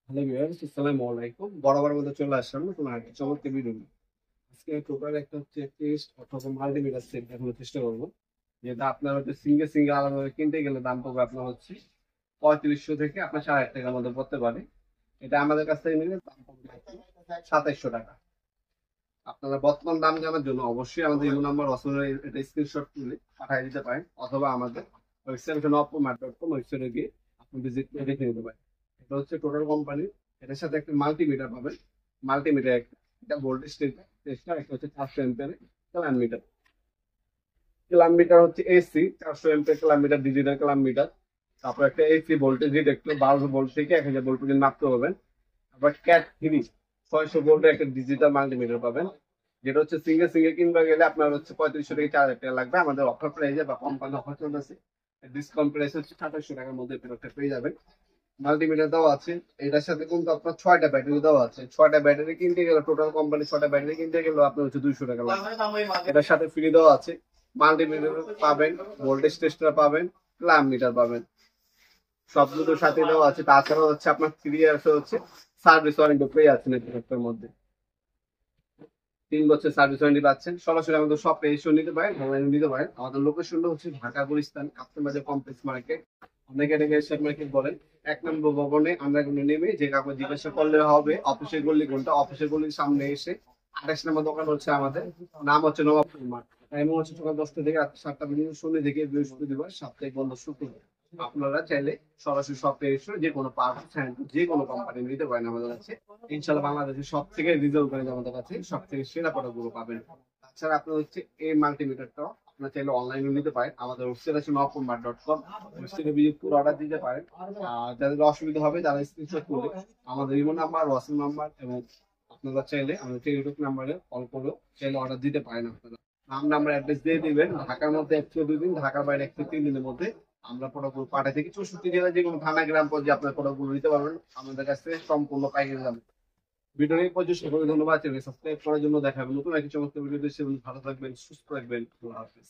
Hello viewers, আসসালামু আলাইকুম। বরাবরের মতো চলে আসলাম নতুন আরেকটি চমৎকার ভিডিও নিয়ে। আজকে টোটাল একটা হচ্ছে টেস্ট অথবা মাল্টিমিটার সেট দেখানোর চেষ্টা করবো। যেটা আপনার হচ্ছে সিঙ্গেল সিঙ্গেল আলাদাভাবে কিনতে গেলে দাম পড়বে আপনার হচ্ছে 3500 থেকে আপনার 4000 টাকার মধ্যে পড়তে পারে। এটা আমাদের কাছ থেকে নিলে দাম পড়বে 2700 টাকা। আপনারা বর্তমান দাম জানার জন্য অবশ্যই আমাদের ইমো নাম্বার অসমের এটা স্ক্রিনশট তুলে পাঠিয়ে দিতে পারেন, অথবা আমাদের ওয়েবসাইট নবপুরমার্ট.com ওয়েবসাইটে গিয়ে আপনি ভিজিট করে দেখে নিতে পারেন। এটা হচ্ছে টোটাল কোম্পানি। এটার সাথে একটা মাল্টিমিটার পাবেন। মাল্টিমিটার একটা ভোল্টেজ টেস্টার, একটা হচ্ছে 400 ampere clamp meter. Clamp meter হচ্ছে AC 400 ampere clamp meter, digital clamp meter. তারপর একটা এসি ভোল্টেজ ডিটেক্টর 12 ভোল্ট থেকে 1000 ভোল্ট পর্যন্ত মাপতে পারবেন। আবার ক্যাট 3 600 ভোল্টের একটা ডিজিটাল মাল্টিমিটার পাবেন। যেটা হচ্ছে সিঙ্গেল সিঙ্গেল কিনবা গেলে আপনার হচ্ছে 3500 থেকে 4000 টাকা লাগবে। আমাদের অফার প্রাইসে বা কোম্পানি অফার চলতেছে, ডিসকাউন্ট প্রাইস হচ্ছে 2700 টাকার মধ্যে প্রোডাক্টটা পেয়ে যাবেন। মাল্টিমিটার দেওয়া আছে, এটার সাথে কিন্তু আপনার 6টা ব্যাটারি দেওয়া আছে। 6টা ব্যাটারি কিনতে গেলে টোটাল কোম্পানি 6টা ব্যাটারি কিনতে গেলে আপনার হচ্ছে 200 টাকা লাগবে। এটার সাথে ফ্রি দেওয়া আছে, মাল্টিমিটার পাবেন, ভোল্টেজ টেস্টার পাবেন, ক্লাম মিটার পাবেন, সবগুলোর সাথে দেওয়া আছে। তাছাড়া হচ্ছে আপনার 3 ইয়ার্স হচ্ছে সার্ভিস ওয়ারেন্টি পেয়ে যাচ্ছেন এই প্রোডাক্টের মধ্যে। 3 বছর সার্ভিস ওয়ারেন্টি পাচ্ছেন। সরাসরি আমাদের শপে এসে নিতে পারেন, অনলাইনে নিতে পারেন। আমাদের লোকেশনটা হচ্ছে Dhaka Gulistan customer complex market, অনেকে এটাকে এশিয়ান মার্কেট বলেন। 1 নম্বর ভবনে আমরা কোনো নেমে যে কাউকে জিজ্ঞাসা করলে হবে অফিসের গল্লি কোনটা, অফিসের গলির সামনে এসে 28 নম্বর দোকান হচ্ছে আমাদের। নাম হচ্ছে নবাবপুর মার্ট। টাইম হচ্ছে সকাল 10টা থেকে রাত 7টা পর্যন্ত, শনি থেকে বৃহস্পতিবার, সাপ্তাহিক বন্ধ শুক্রবার। আপনারা চাইলে সরাসরি শপে এসে যে কোনো পার্টস যে কোনো কোম্পানি নিতে পারেন আমাদের কাছে। ইনশাল্লাহ বাংলাদেশের সব থেকে রিজনেবল প্রাইসে আমাদের কাছে সব থেকে সেরা প্রোডাক্ট গুলো পাবেন। তাছাড়া আপনার হচ্ছে এই মাল্টিমিটারটাও আপনার চাইলে অনলাইনে নিতে পারেন। আমাদের ওয়েবসাইট আছে নবপুরমার্ট.com, ওয়েবসাইটে ভিজিট করে অর্ডার দিতে পারেন। আর যাদের অসুবিধা হবে তারা স্ক্রিনশট তুলে আমাদের ইমো নাম্বার, হোয়াটসঅ্যাপ নাম্বার এবং আপনারা চাইলে আমাদের টেলিটক নাম্বারে কল করে চাইলে অর্ডার দিতে পারেন। আপনারা নাম নাম্বার অ্যাড্রেস দিয়ে দিবেন। ঢাকার মধ্যে 1 থেকে 2 দিন, ঢাকার বাইরে 1 থেকে 3 দিনের মধ্যে আমরা প্রোডাক্টগুলো পাঠাই থেকে 64 জেলায় যে কোনো থানা গ্রাম পর্যায়ে আপনার প্রোডাক্টগুলো নিতে পারবেন আমাদের কাছ থেকে সম্পূর্ণ পাইকারি দামে। ভিডিও এই পর্যন্ত সকলকে ধন্যবাদ। চ্যানেল সাবস্ক্রাইব করার জন্য। দেখা হবে নতুন একটি চমৎকার ভিডিও দেশে। ভালো থাকবেন, সুস্থ থাকবেন। আল্লাহ হাফেজ।